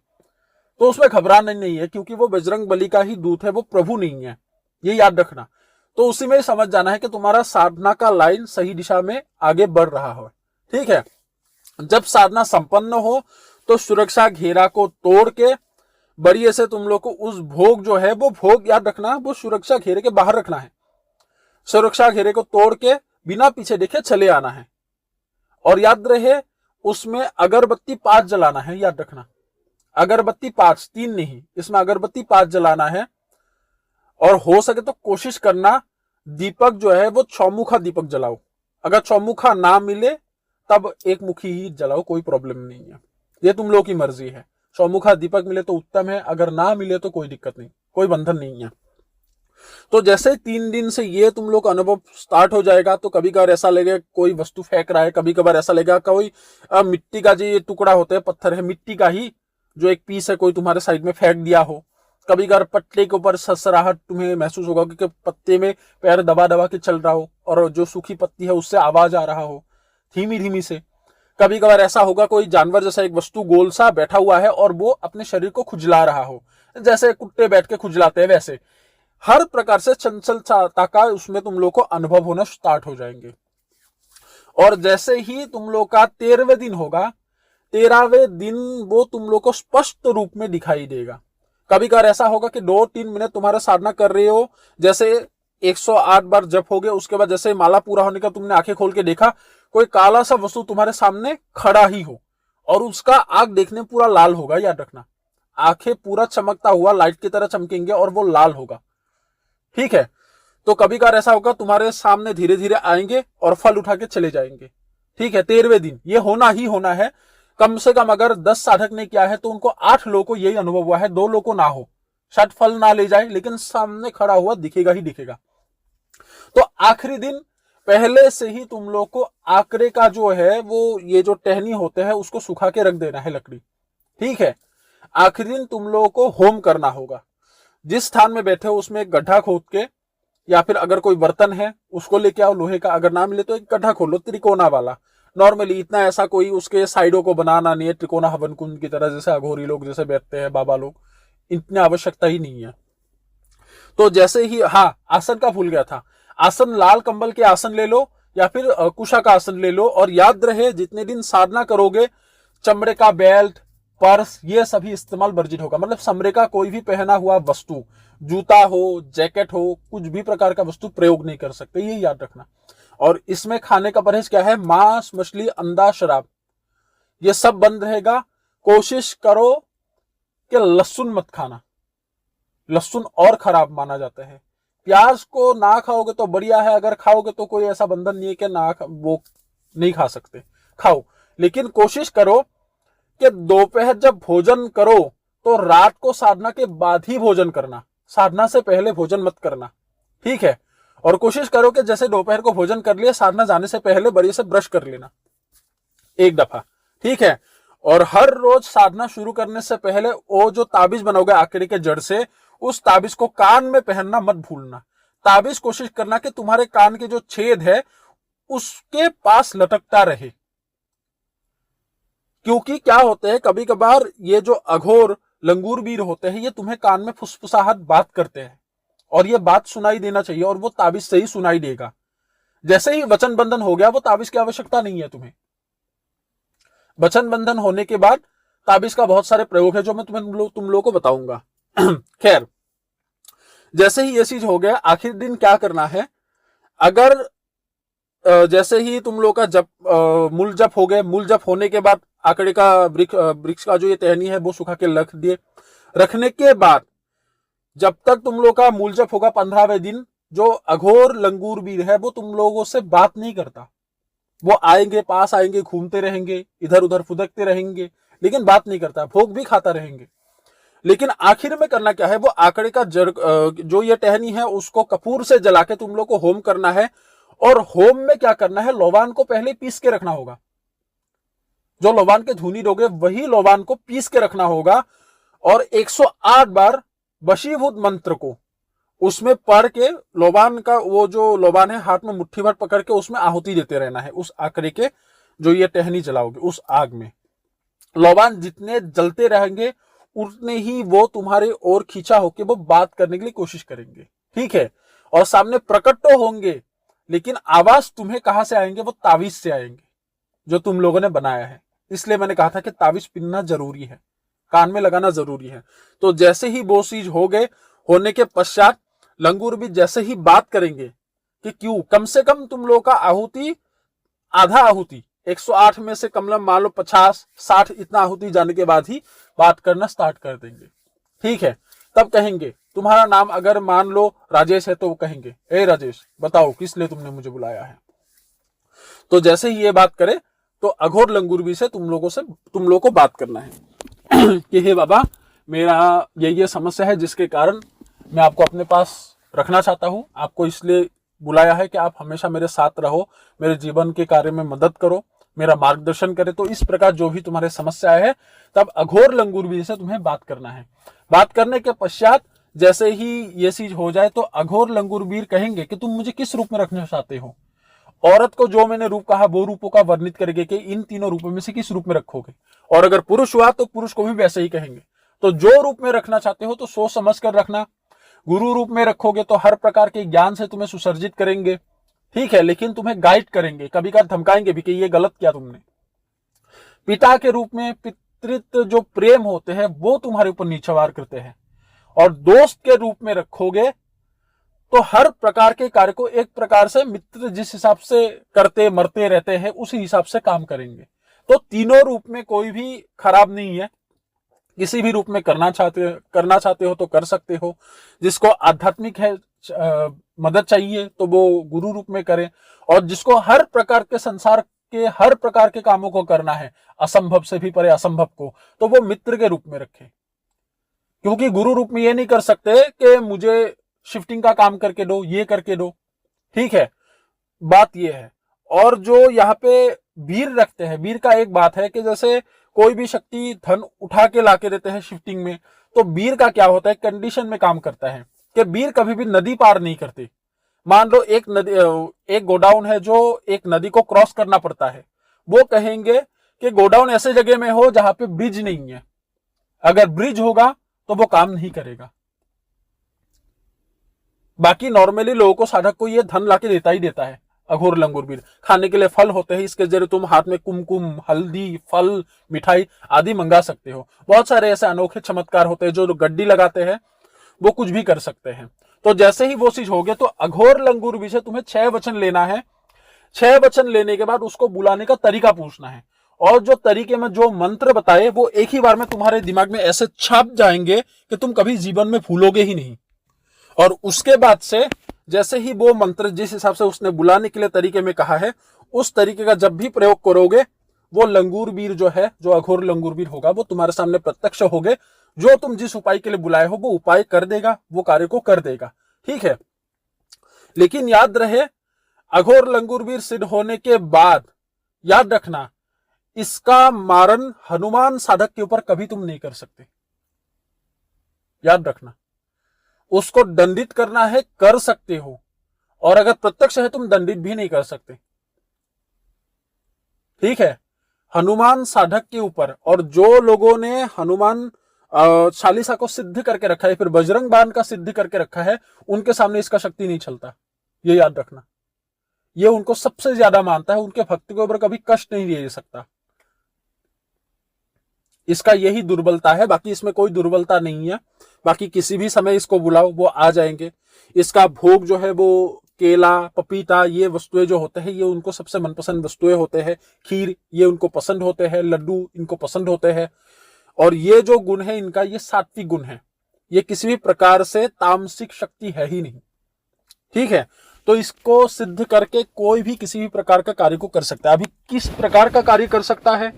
तो उसमें घबराना नहीं है, क्योंकि वो बजरंग बली का ही दूत है, वो प्रभु नहीं है, ये याद रखना। तो उसी में ही समझ जाना है कि तुम्हारा साधना का लाइन सही दिशा में आगे बढ़ रहा हो। ठीक है, जब साधना संपन्न हो तो सुरक्षा घेरा को तोड़ के बढ़िया से तुम लोग को उस भोग जो है, वो भोग याद रखना, वो सुरक्षा घेरे के बाहर रखना है। सुरक्षा घेरे को तोड़ के बिना पीछे देखे चले आना है। और याद रहे उसमें अगरबत्ती 5 जलाना है, याद रखना। अगरबत्ती 5, 3 नहीं, इसमें अगरबत्ती 5 जलाना है। और हो सके तो कोशिश करना दीपक जो है वो चौमुखा दीपक जलाओ। अगर चौमुखा ना मिले तब एक मुखी ही जलाओ, कोई प्रॉब्लम नहीं है, ये तुम लोग की मर्जी है। चौमुखा दीपक मिले तो उत्तम है, अगर ना मिले तो कोई दिक्कत नहीं, कोई बंधन नहीं है। तो जैसे 3 दिन से ये तुम लोग अनुभव स्टार्ट हो जाएगा, तो कभी कभार ऐसा लगेगा कोई वस्तु फेंक रहा है, कभी कभार ऐसा लगेगा कोई मिट्टी का जो ये टुकड़ा होता है, पत्थर है मिट्टी का ही, जो एक पीस है, कोई तुम्हारे साइड में फेंक दिया हो। कभी कभार पत्ते के ऊपर ससराहट तुम्हें महसूस होगा, क्योंकि पत्ते में पैर दबा दबा के चल रहा हो और जो सूखी पत्ती है उससे आवाज आ रहा हो धीमी धीमी से। कभी कभार ऐसा होगा कोई जानवर जैसा एक वस्तु गोल सा बैठा हुआ है और वो अपने शरीर को खुजला रहा हो, जैसे कुत्ते बैठ के खुजलाते हैं वैसे। हर प्रकार से चंचलता का उसमें तुम लोग को अनुभव होना स्टार्ट हो जाएंगे। और जैसे ही तुम लोग का 13वें दिन होगा, 13वें दिन वो तुम लोग को स्पष्ट रूप में दिखाई देगा। कभी कभार ऐसा होगा कि 2-3 मिनट तुम्हारा साधना कर रहे हो, जैसे 108 बार जप हो गया, उसके बाद जैसे माला पूरा होने का तुमने आंखें खोल के देखा, कोई काला सा वस्तु तुम्हारे सामने खड़ा ही हो और उसका आंख देखने पूरा लाल होगा, याद रखना। आंखें पूरा चमकता हुआ लाइट की तरह चमकेंगे और वो लाल होगा। ठीक है, तो कभी कभार ऐसा होगा तुम्हारे सामने धीरे धीरे आएंगे और फल उठा के चले जाएंगे। ठीक है, 13वें दिन ये होना ही होना है। कम से कम अगर 10 साधक ने किया है तो उनको 8 लोगों को यही अनुभव हुआ है, 2 लोगों को ना हो, शायद फल ना ले जाए, लेकिन सामने खड़ा हुआ दिखेगा ही दिखेगा। तो आखिरी दिन पहले से ही तुम लोग को आकरे का जो है वो ये जो टहनी होते हैं उसको सुखा के रख देना है, लकड़ी। ठीक है, आखिरी दिन तुम लोगों को होम करना होगा। जिस स्थान में बैठे हो उसमें एक गड्ढा खोद के, या फिर अगर कोई बर्तन है उसको लेके आओ लोहे का, अगर ना मिले तो एक गड्ढा खोलो त्रिकोना वाला। नॉर्मली इतना ऐसा कोई उसके साइडों को बनाना नहीं है त्रिकोना हवन कुंड की तरह, जैसे अघोरी लोग जैसे बैठते हैं, बाबा लोग, इतनी आवश्यकता ही नहीं है। तो जैसे ही, हाँ आसन का भूल गया था, आसन लाल कंबल के आसन ले लो या फिर कुशा का आसन ले लो। और याद रहे जितने दिन साधना करोगे चमड़े का बेल्ट, पर्स, ये सभी इस्तेमाल वर्जित होगा। मतलब चमड़े का कोई भी पहना हुआ वस्तु, जूता हो, जैकेट हो, कुछ भी प्रकार का वस्तु प्रयोग नहीं कर सकते, ये याद रखना। और इसमें खाने का परहेज क्या है, मांस, मछली, अंडा, शराब, ये सब बंद रहेगा। कोशिश करो कि लहसुन मत खाना, लहसुन और खराब माना जाता है। प्याज को ना खाओगे तो बढ़िया है, अगर खाओगे तो कोई ऐसा बंधन नहीं है कि ना वो नहीं खा सकते, खाओ। लेकिन कोशिश करो कि दोपहर जब भोजन करो तो रात को साधना के बाद ही भोजन करना, साधना से पहले भोजन मत करना। ठीक है, और कोशिश करो कि जैसे दोपहर को भोजन कर लिया, साधना जाने से पहले बढ़िया से ब्रश कर लेना एक दफा। ठीक है, और हर रोज साधना शुरू करने से पहले वो जो ताबीज बनोगे आकड़ी के जड़ से, उस ताबीज को कान में पहनना मत भूलना। ताबीज कोशिश करना कि तुम्हारे कान के जो छेद है उसके पास लटकता रहे, क्योंकि क्या होते हैं कभी कभार ये जो अघोर लंगूर वीर होते हैं ये तुम्हें कान में फुसफुसाहट बात करते हैं और ये बात सुनाई देना चाहिए, और वो ताबीज से ही सुनाई देगा। जैसे ही वचन बंधन हो गया, वो ताबीज की आवश्यकता नहीं है तुम्हें। वचन बंधन होने के बाद ताबीज का बहुत सारे प्रयोग है जो मैं तुम लोगों को बताऊंगा। खैर, जैसे ही ये चीज हो गया, आखिर दिन क्या करना है, अगर जैसे ही तुम लोग का जप मूल जप हो गए, मूल जप होने के बाद आकड़े का वृक्ष का जो ये टहनी है वो सुखा के रख दिए। रखने के बाद जब तक तुम लोग का मूल जप होगा 15वें दिन, जो अघोर लंगूर वीर है वो तुम लोगों से बात नहीं करता। वो आएंगे, पास आएंगे, घूमते रहेंगे, इधर उधर फुदकते रहेंगे, लेकिन बात नहीं करता, भोग भी खाता रहेंगे। लेकिन आखिर में करना क्या है, वो आकड़े का जड़ जो ये टहनी है उसको कपूर से जला के तुम लोग को होम करना है। और होम में क्या करना है, लोबान को पहले पीस के रखना होगा। जो लोबान के धुनी दोगे वही लोबान को पीस के रखना होगा, और 108 बार वशीभूत मंत्र को उसमें पढ़ के लोबान का, वो जो लोबान है हाथ में मुट्ठी भर पकड़ के उसमें आहुति देते रहना है, उस आकड़े के जो ये टहनी जलाओगे उस आग में। लोबान जितने जलते रहेंगे उतने ही वो तुम्हारे ओर खींचा होके वो बात करने के लिए कोशिश करेंगे, ठीक है। और सामने प्रकट तो होंगे, लेकिन आवाज तुम्हें कहां से आएंगे, वो तावीज से आएंगे जो तुम लोगों ने बनाया है। इसलिए मैंने कहा था कि तावीज पहनना जरूरी है, कान में लगाना जरूरी है। तो जैसे ही वो चीज हो गए, होने के पश्चात लंगूर भी जैसे ही बात करेंगे कि क्यों, कम से कम तुम लोगों का आहुति, आधा आहुति 108 में से कम मान लो 50-60 इतना आहुति जाने के बाद ही बात करना स्टार्ट कर देंगे, ठीक है। तब कहेंगे तुम्हारा नाम अगर मान लो राजेश है तो वो कहेंगे, ए राजेश बताओ किस लिए तुमने मुझे बुलाया है। तो जैसे ही ये बात करे तो अघोर लंगूरबीर से तुम लोगों को बात करना है कि हे बाबा, मेरा ये समस्या है जिसके कारण मैं आपको अपने पास रखना चाहता हूं। आपको इसलिए बुलाया है कि आप हमेशा मेरे साथ रहो, मेरे जीवन के कार्य में मदद करो, मेरा मार्गदर्शन करे। तो इस प्रकार जो भी तुम्हारे समस्या है, तब अघोर लंगूरबीर से तुम्हें बात करना है। बात करने के पश्चात जैसे ही ये चीज हो जाए तो अघोर लंगूरबीर कहेंगे कि तुम मुझे किस रूप में रखना चाहते हो। औरत को जो मैंने रूप कहा वो रूपों का वर्णित करेंगे कि इन तीनों रूपों में से किस रूप में रखोगे। और अगर पुरुष हुआ तो पुरुष को भी वैसे ही कहेंगे। तो जो रूप में रखना चाहते हो तो सोच समझ कर रखना। गुरु रूप में रखोगे तो हर प्रकार के ज्ञान से तुम्हें सुसर्जित करेंगे, ठीक है, लेकिन तुम्हें गाइड करेंगे, कभी कभार धमकाएंगे भी कि ये गलत किया तुमने। पिता के रूप में पितृत्व जो प्रेम होते हैं वो तुम्हारे ऊपर नीचवार करते हैं। और दोस्त के रूप में रखोगे तो हर प्रकार के कार्य को एक प्रकार से मित्र जिस हिसाब से करते मरते रहते हैं उसी हिसाब से काम करेंगे। तो तीनों रूप में कोई भी खराब नहीं है, किसी भी रूप में करना चाहते हो तो कर सकते हो। जिसको आध्यात्मिक है मदद चाहिए तो वो गुरु रूप में करे, और जिसको हर प्रकार के संसार के हर प्रकार के कामों को करना है, असंभव से भी परे असंभव को, तो वो मित्र के रूप में रखे। क्योंकि गुरु रूप में ये नहीं कर सकते कि मुझे शिफ्टिंग का काम करके दो, ये करके दो, ठीक है, बात ये है। और जो यहाँ पे वीर रखते हैं, वीर का एक बात है कि जैसे कोई भी शक्ति धन उठा के लाके देते हैं शिफ्टिंग में, तो वीर का क्या होता है, कंडीशन में काम करता है कि वीर कभी भी नदी पार नहीं करते। मान लो एक गोडाउन है जो एक नदी को क्रॉस करना पड़ता है, वो कहेंगे कि गोडाउन ऐसे जगह में हो जहां पे ब्रिज नहीं है, अगर ब्रिज होगा तो वो काम नहीं करेगा। बाकी नॉर्मली लोगों को, साधक को ये धन लाके देता ही देता है अघोर लंगूरबीर। खाने के लिए फल होते हैं, इसके जरिए तुम हाथ में कुमकुम, हल्दी, फल, मिठाई आदि मंगा सकते हो। बहुत सारे ऐसे अनोखे चमत्कार होते हैं, जो गड्डी लगाते हैं वो कुछ भी कर सकते हैं। तो जैसे ही वो चीज हो गया तो अघोर लंगूरबीर से तुम्हें 6 वचन लेना है। 6 वचन लेने के बाद उसको बुलाने का तरीका पूछना है, और जो तरीके में जो मंत्र बताए वो एक ही बार में तुम्हारे दिमाग में ऐसे छप जाएंगे कि तुम कभी जीवन में भूलोगे ही नहीं। और उसके बाद से जैसे ही वो मंत्र जिस हिसाब से उसने बुलाने के लिए तरीके में कहा है, उस तरीके का जब भी प्रयोग करोगे, वो लंगूरबीर जो है, जो अघोर लंगूरबीर होगा, वो तुम्हारे सामने प्रत्यक्ष होगे। जो तुम जिस उपाय के लिए बुलाए हो वो उपाय कर देगा, वो कार्य को कर देगा, ठीक है। लेकिन याद रहे, अघोर लंगूरबीर सिद्ध होने के बाद याद रखना, इसका मारण हनुमान साधक के ऊपर कभी तुम नहीं कर सकते। याद रखना, उसको दंडित करना है, कर सकते हो, और अगर प्रत्यक्ष है तुम दंडित भी नहीं कर सकते, ठीक है। हनुमान साधक के ऊपर, और जो लोगों ने हनुमान चालीसा को सिद्ध करके रखा है, फिर बजरंग बाण का सिद्ध करके रखा है, उनके सामने इसका शक्ति नहीं चलता। ये याद रखना, ये उनको सबसे ज्यादा मानता है, उनके भक्त के ऊपर कभी कष्ट नहीं दे सकता। इसका यही दुर्बलता है, बाकी इसमें कोई दुर्बलता नहीं है। बाकी किसी भी समय इसको बुलाओ वो आ जाएंगे। इसका भोग जो है वो केला, पपीता, ये वस्तुएं जो होते हैं ये उनको सबसे मनपसंद वस्तुएं होते हैं। खीर ये उनको पसंद होते हैं, लड्डू इनको पसंद होते हैं। और ये जो गुण है इनका, ये सात्विक गुण है, ये किसी भी प्रकार से तामसिक शक्ति है ही नहीं, ठीक है। तो इसको सिद्ध करके कोई भी किसी भी प्रकार का कार्य को कर सकता है। अभी किस प्रकार का कार्य कर सकता है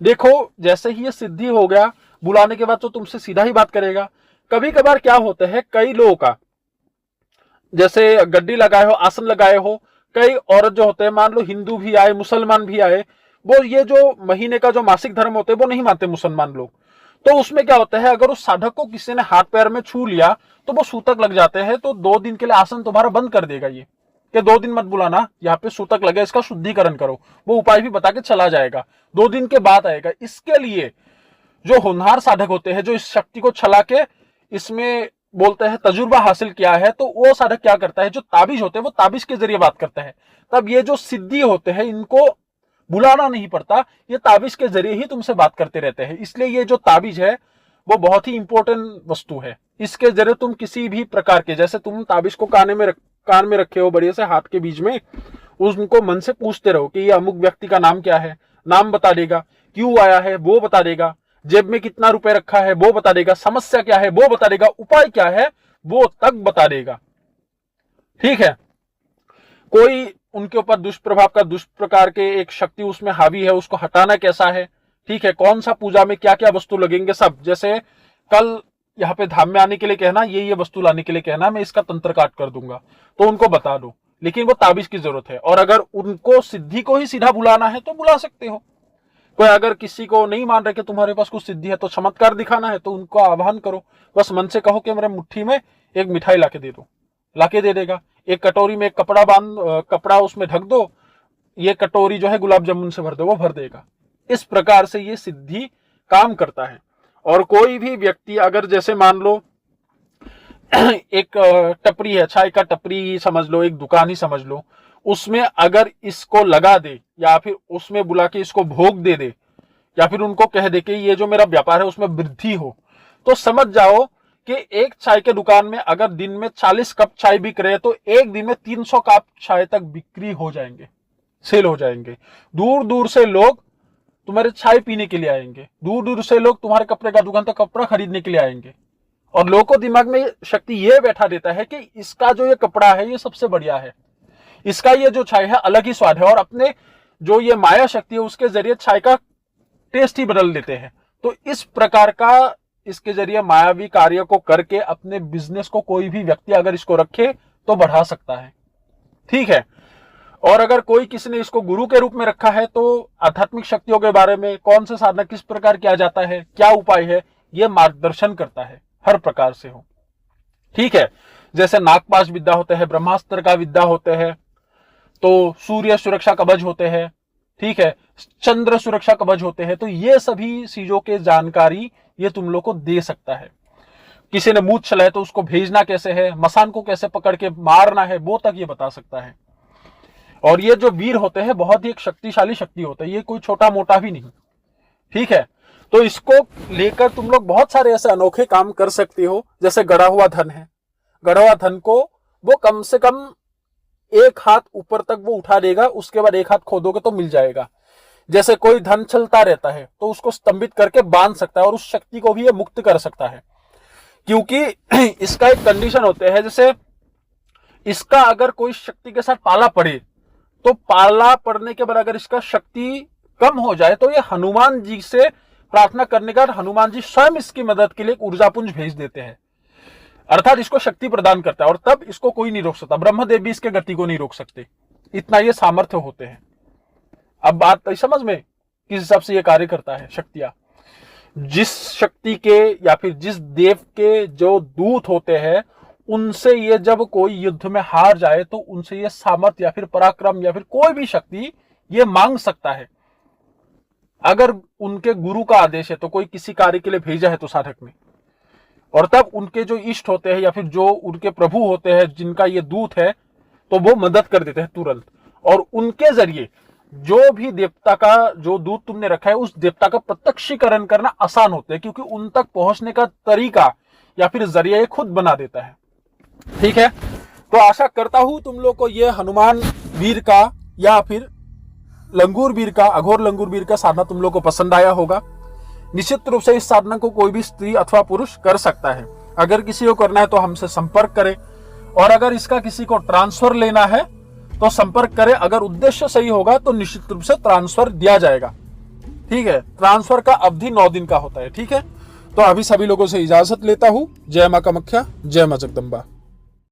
देखो, जैसे ही ये सिद्धि हो गया, बुलाने के बाद तो तुमसे सीधा ही बात करेगा। कभी कभार क्या होता है, कई लोगों का जैसे गड्डी लगाए हो, आसन लगाए हो, कई औरत जो होते हैं, मान लो हिंदू भी आए, मुसलमान भी आए, वो ये जो महीने का जो मासिक धर्म होते हैं वो नहीं मानते मुसलमान लोग। तो उसमें क्या होता है, अगर उस साधक को किसी ने हाथ पैर में छू लिया तो वो सूतक लग जाते हैं। तो 2 दिन के लिए आसन तुम्हारा बंद कर देगा, ये कि 2 दिन मत बुलाना, यहाँ पे सूतक लगे, इसका शुद्धिकरण करो। वो उपाय भी बता के चला जाएगा, 2 दिन के बाद आएगा। इसके लिए जो होनहार साधक होते हैं, जो इस शक्ति को चला के इसमें बोलते हैं तजुर्बा हासिल किया है, तो वो साधक क्या करता है, जो ताबीज होते हैं वो ताबीज के जरिए बात करता है। तब ये जो सिद्धि होते हैं इनको बुलाना नहीं पड़ता, ये ताबीज के जरिए ही तुमसे बात करते रहते हैं। इसलिए ये जो ताबीज है वो बहुत ही इंपॉर्टेंट वस्तु है। इसके जरिए तुम किसी भी प्रकार के, जैसे तुम ताबीज को कान में रखे हो बढ़िया से हाथ के बीच में, उनको मन से पूछते रहो कि ये अमुक व्यक्ति का नाम क्या है, नाम बता देगा, क्यों आया है वो बता देगा, जेब में कितना रुपए रखा है वो बता देगा, समस्या क्या है वो बता देगा, उपाय क्या है वो तक बता देगा। ठीक है, कोई उनके ऊपर दुष्प्रभाव का दुष्प्रकार के एक शक्ति उसमें हावी है, उसको हटाना कैसा है, ठीक है, कौन सा पूजा में क्या क्या वस्तु लगेंगे सब, जैसे कल यहाँ पे धाम में आने के लिए कहना, ये वस्तु लाने के लिए कहना, मैं इसका तंत्र काट कर दूंगा, तो उनको बता दो। लेकिन वो ताबीज की जरूरत है। और अगर उनको सिद्धि को ही सीधा बुलाना है तो बुला सकते हो। कोई अगर किसी को नहीं मान रहे कि तुम्हारे पास कुछ सिद्धि है, तो चमत्कार दिखाना है तो उनको आह्वान करो, बस मन से कहो कि मेरे मुट्ठी में एक मिठाई लाके दे दो, लाके दे देगा। एक कटोरी में एक कपड़ा उसमें ढक दो, ये कटोरी जो है गुलाब जामुन से भर दो, वो भर देगा। इस प्रकार से ये सिद्धि काम करता है। और कोई भी व्यक्ति अगर जैसे मान लो एक टपरी है, चाय का टपरी समझ लो, एक दुकान ही समझ लो, उसमें अगर इसको लगा दे या फिर उसमें बुला के इसको भोग दे दे या फिर उनको कह दे कि ये जो मेरा व्यापार है उसमें वृद्धि हो, तो समझ जाओ कि एक चाय के दुकान में अगर दिन में 40 कप चाय बिक रहे हैं तो एक दिन में 300 कप चाय तक बिक्री हो जाएंगे, सेल हो जाएंगे। दूर दूर से लोग तुम्हारे चाय पीने के लिए आएंगे, दूर दूर से लोग तुम्हारे कपड़े का दुकान तक कपड़ा खरीदने के लिए आएंगे। और लोगों को दिमाग में शक्ति ये बैठा देता है कि इसका जो ये कपड़ा है ये सबसे बढ़िया है, इसका ये जो चाय है अलग ही स्वाद है, और अपने जो ये माया शक्ति है उसके जरिए चाय का टेस्ट ही बदल देते हैं। तो इस प्रकार का इसके जरिए मायावी कार्य को करके अपने बिजनेस को कोई भी व्यक्ति अगर इसको रखे तो बढ़ा सकता है। ठीक है, और अगर कोई किसी ने इसको गुरु के रूप में रखा है तो आध्यात्मिक शक्तियों के बारे में, कौन से साधना किस प्रकार किया जाता है, क्या उपाय है, यह मार्गदर्शन करता है हर प्रकार से हो। ठीक है, जैसे नागपाश विद्या होते हैं, ब्रह्मास्त्र का विद्या होते हैं, तो सूर्य सुरक्षा कवच होते हैं, ठीक है, चंद्र सुरक्षा कवच होते हैं, तो ये सभी चीजों के जानकारी ये तुम लोग को दे सकता है। किसी ने मूछ चलाए तो उसको भेजना कैसे है, मसान को कैसे पकड़ के मारना है, वो तक ये बता सकता है। और ये जो वीर होते हैं बहुत ही एक शक्तिशाली शक्ति होता है, ये कोई छोटा मोटा भी नहीं। ठीक है, तो इसको लेकर तुम लोग बहुत सारे ऐसे अनोखे काम कर सकते हो। जैसे गड़ा हुआ धन है, गड़ा हुआ धन को वो कम से कम एक हाथ ऊपर तक वो उठा देगा, उसके बाद एक हाथ खोदोगे तो मिल जाएगा। जैसे कोई धन चलता रहता है तो उसको स्तंभित करके बांध सकता है और उस शक्ति को भी ये मुक्त कर सकता है। क्योंकि इसका एक कंडीशन होते हैं, जैसे इसका अगर कोई शक्ति के साथ पाला पड़े तो पाला पड़ने के बाद अगर इसका शक्ति कम हो जाए तो ये हनुमान जी से प्रार्थना करने का, हनुमान जी स्वयं इसकी मदद के लिए एक ऊर्जा पुंज भेज देते हैं, अर्थात इसको शक्ति प्रदान करता है, और तब इसको कोई नहीं रोक सकता। ब्रह्मदेव भी इसके गति को नहीं रोक सकते, इतना ये सामर्थ्य होते हैं। अब बात समझ में किस हिसाब से ये कार्य करता है शक्तियां। जिस शक्ति के या फिर जिस देव के जो दूत होते हैं उनसे ये जब कोई युद्ध में हार जाए तो उनसे ये सामर्थ्य या फिर पराक्रम या फिर कोई भी शक्ति ये मांग सकता है। अगर उनके गुरु का आदेश है तो कोई किसी कार्य के लिए भेजा है तो साधक में, और तब उनके जो इष्ट होते हैं या फिर जो उनके प्रभु होते हैं जिनका ये दूत है तो वो मदद कर देते हैं तुरंत, और उनके जरिए जो भी देवता का जो दूत तुमने रखा है उस देवता का प्रत्यक्षीकरण करना आसान होता है, क्योंकि उन तक पहुंचने का तरीका या फिर जरिया ये खुद बना देता है। ठीक है, तो आशा करता हूं तुम लोग को ये हनुमान वीर का या फिर लंगूर वीर का, अघोर लंगूर वीर का साधना तुम लोग को पसंद आया होगा। निश्चित रूप से इस साधना को कोई भी स्त्री अथवा पुरुष कर सकता है। अगर किसी को करना है तो हमसे संपर्क करें, और अगर इसका किसी को ट्रांसफर लेना है तो संपर्क करें। अगर उद्देश्य सही होगा तो निश्चित रूप से ट्रांसफर दिया जाएगा। ठीक है, ट्रांसफर का अवधि 9 दिन का होता है। ठीक है, तो अभी सभी लोगों से इजाजत लेता हूं। जय मां कामाख्या, जय मां जगदम्बा।